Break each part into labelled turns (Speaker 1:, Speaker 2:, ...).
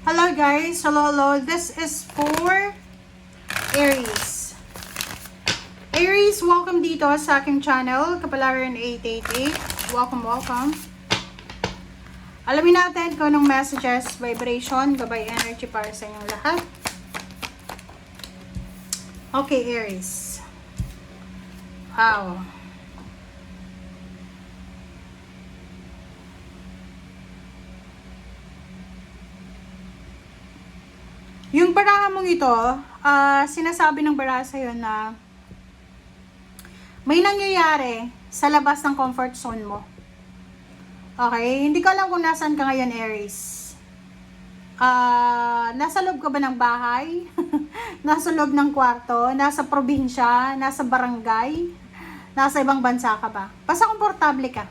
Speaker 1: Hello guys, hello. This is for Aries. Aries, welcome dito sa aking channel, Kapalaran 888. Welcome. Alamin natin kung anong messages, vibration, gabay energy para sa inyong lahat. Okay, Aries. Wow. Yung baraha mong ito, sinasabi ng baraha sa'yo na may nangyayari sa labas ng comfort zone mo. Okay? Hindi ko alam kung nasaan ka ngayon, Aries. Nasa loob ka ba ng bahay? Nasa loob ng kwarto? Nasa probinsya? Nasa barangay? Nasa ibang bansa ka ba? Basta komportable ka.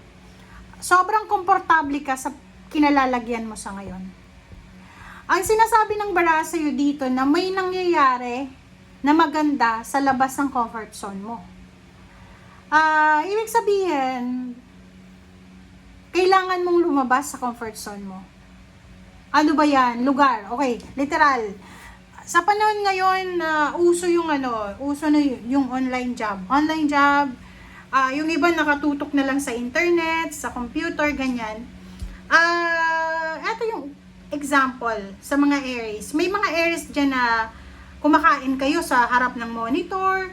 Speaker 1: Sobrang komportable ka sa kinalalagyan mo sa ngayon. Ang sinasabi ng baraha sa'yo dito na may nangyayari na maganda sa labas ng comfort zone mo. Ibig sabihin, kailangan mong lumabas sa comfort zone mo. Ano ba yan? Lugar. Okay, literal. Sa panahon ngayon, uso yung yung online job. Online job, yung iba nakatutok na lang sa internet, sa computer, ganyan. Ito yung example sa mga Aries. May mga Aries dyan na kumakain kayo sa harap ng monitor,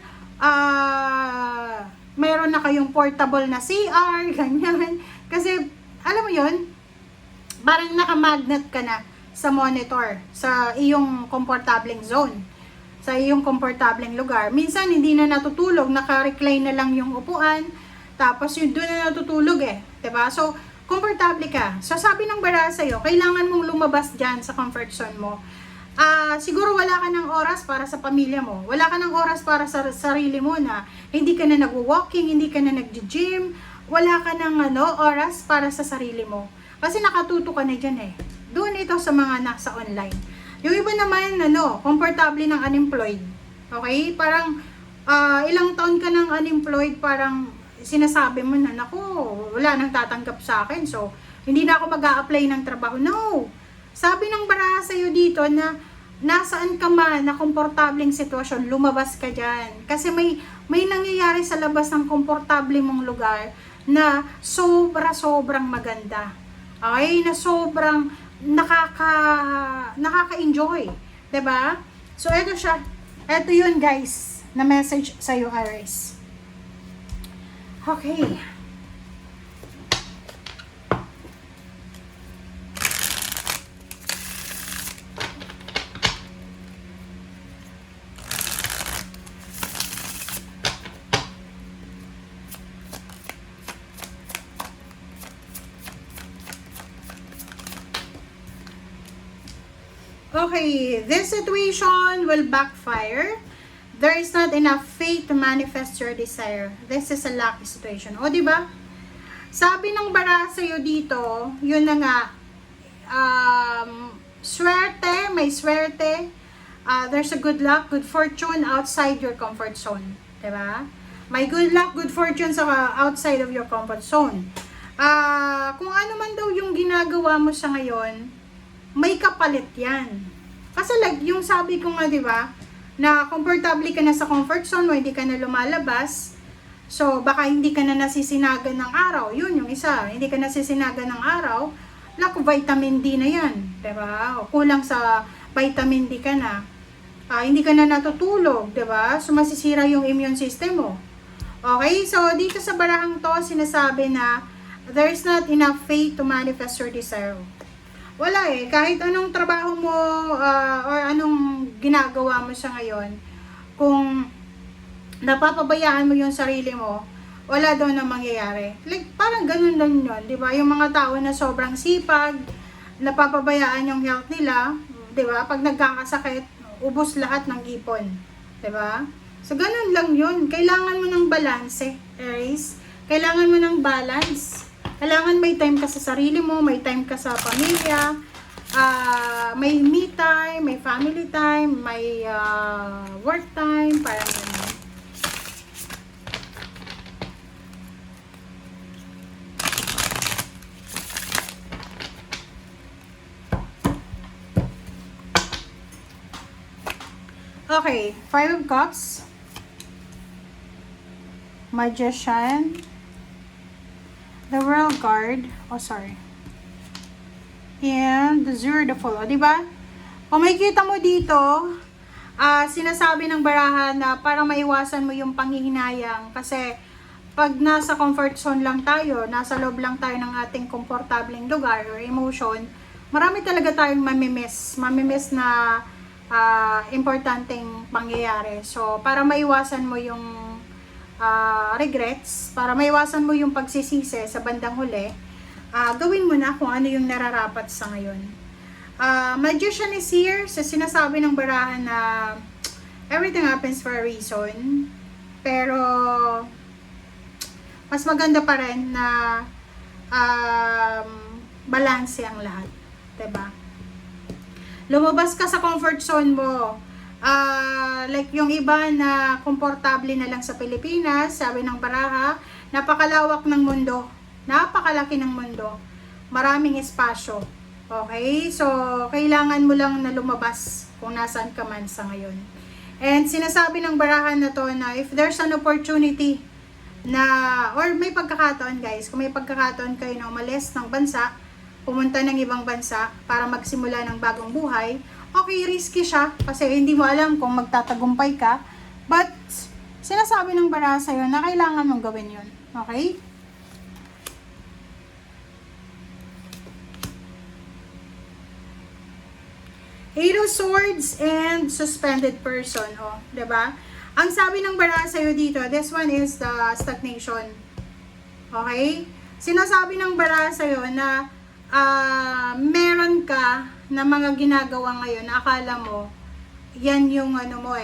Speaker 1: mayroon na kayong portable na CR, ganyan. Kasi, alam mo yun, parang nakamagnet ka na sa monitor, sa iyong komportableng zone, sa iyong komportableng lugar. Minsan, hindi na natutulog, naka-recline na lang yung upuan, tapos yun doon na natutulog diba? So, komportable ka. So, sabi ng baraha sa'yo, kailangan mong lumabas dyan sa comfort zone mo. Siguro wala ka ng oras para sa pamilya mo. Wala ka ng oras para sa sarili mo na hindi ka na nag-walking, hindi ka na nag-gym, wala ka ng oras para sa sarili mo. Kasi nakatuto ka na dyan Doon ito sa mga nasa online. Yung iba naman, komportable ng unemployed. Okay? Parang, ilang taon ka ng unemployed, parang, sinasabi mo na, naku, wala nang tatanggap sa akin, so, hindi na ako mag-a-apply ng trabaho. No! Sabi ng baraha sa'yo dito na, nasaan ka man na komportableng sitwasyon, lumabas ka dyan. Kasi may nangyayari sa labas ng komportable mong lugar na sobrang maganda. Okay? Na sobrang nakaka-enjoy. Diba? So, eto siya. Eto yun, guys, na message sa'yo, Aries. Okay. Okay, this situation will backfire. There is not enough faith to manifest your desire. This is a lucky situation. O, diba? Sabi ng baraha sa'yo dito, yun na nga, swerte, may swerte, there's a good luck, good fortune outside your comfort zone. Diba? May good luck, good fortune sa outside of your comfort zone. Kung ano man daw yung ginagawa mo sa ngayon, may kapalit yan. Kasi like, yung sabi ko nga, diba, na komportable ka na sa comfort zone mo, hindi ka na lumalabas, so baka hindi ka na nasisinagan ng araw. Yun yung isa, hindi ka nasisinagan ng araw, lack of vitamin D na yan, diba? O kulang sa vitamin D ka na, hindi ka na natutulog, diba? So masisira yung immune system mo. Okay, so dito sa barahang to, sinasabi na there's not enough faith to manifest your desire. Wala kahit anong trabaho mo or anong ginagawa mo sa ngayon, kung napapabayaan mo yung sarili mo, wala daw na mangyayari. Like, parang ganun lang yun, di ba? Yung mga tao na sobrang sipag, napapabayaan yung health nila, di ba? Pag nagkakasakit, ubos lahat ng ipon, di ba? So, ganun lang yun. Kailangan mo ng balance, Aries. Kailangan mo ng balance. Kailangan may time ka sa sarili mo, may time ka sa pamilya, may me time, may family time, may work time, parang ganun. Okay, Five of Cups, Magician, the World card, oh sorry, and the Zero the Fool, o diba? Kung makikita mo dito, sinasabi ng barahan na para maiwasan mo yung panghihinayang kasi pag nasa comfort zone lang tayo, nasa loob lang tayo ng ating komportableng lugar or emotion, marami talaga tayong mamimiss na importanteng pangyayari. So, para maiwasan mo yung regrets, para maiwasan mo yung pagsisisi sa bandang huli, gawin mo na kung ano yung nararapat sa ngayon. Magician is here, so sinasabi ng barahan na everything happens for a reason, pero mas maganda pa rin na balanse ang lahat, diba? Lumabas ka sa comfort zone mo. Like yung iba na komportable na lang sa Pilipinas, sabi ng baraha, napakalawak ng mundo, napakalaki ng mundo, maraming espasyo. Okay? So, kailangan mo lang na lumabas kung nasaan ka man sa ngayon. And sinasabi ng barahan na to na if there's an opportunity na, or may pagkakataon guys, kung may pagkakataon kayo na umalis ng bansa, pumunta ng ibang bansa para magsimula ng bagong buhay, okay, risky siya kasi hindi mo alam kung magtatagumpay ka, but sinasabi ng baraha sa'yo na kailangan mong gawin yun. Okay? Eight of Swords and Suspended Person. Oh, diba? Ang sabi ng baraha sa'yo dito, this one is the stagnation. Okay? Sinasabi ng baraha sa'yo na meron ka na mga ginagawa ngayon na akala mo, yan yung ano mo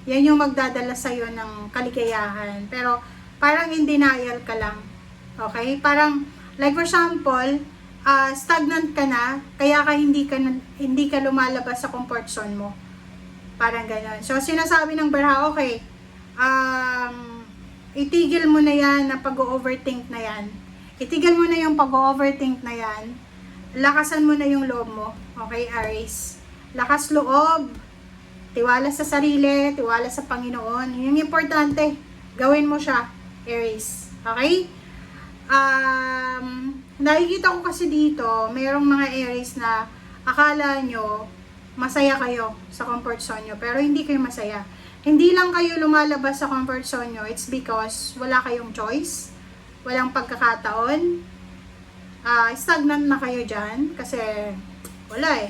Speaker 1: yan yung magdadala sa'yo ng kaligayahan. Pero parang in denial ka lang. Okay? Parang, like for example, stagnant ka na, kaya hindi ka lumalabas sa comfort zone mo. Parang gano'n. So, sinasabi ng baraha, okay, itigil mo na yan na pag-overthink na yan. Itigil mo na yung pag-overthink na yan. Lakasan mo na yung loob mo. Okay, Aries? Lakas loob, tiwala sa sarili, tiwala sa Panginoon. Yung importante, gawin mo siya, Aries. Okay? Nakikita ko kasi dito, mayroong mga Aries na akala nyo masaya kayo sa comfort zone nyo, pero hindi kayo masaya. Hindi lang kayo lumalabas sa comfort zone nyo, it's because wala kayong choice, walang pagkakataon, stagnant na kayo dyan, kasi wala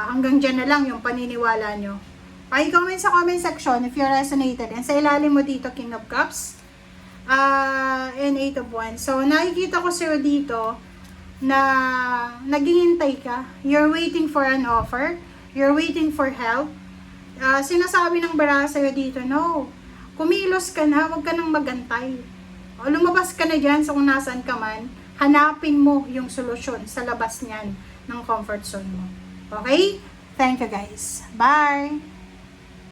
Speaker 1: hanggang dyan na lang yung paniniwala nyo. Pa-comment sa comment section if you resonated, and sa ilalim mo dito, King of Cups, and 8 of Wands. So, nakikita ko sa'yo dito na naghihintay ka. You're waiting for an offer. You're waiting for help. Sinasabi ng baraha sa'yo dito, no, kumilos ka na, huwag ka nang magantay. O, lumabas ka na dyan sa kung nasaan ka man, hanapin mo yung solusyon sa labas niyan ng comfort zone mo. Okay? Thank you guys. Bye!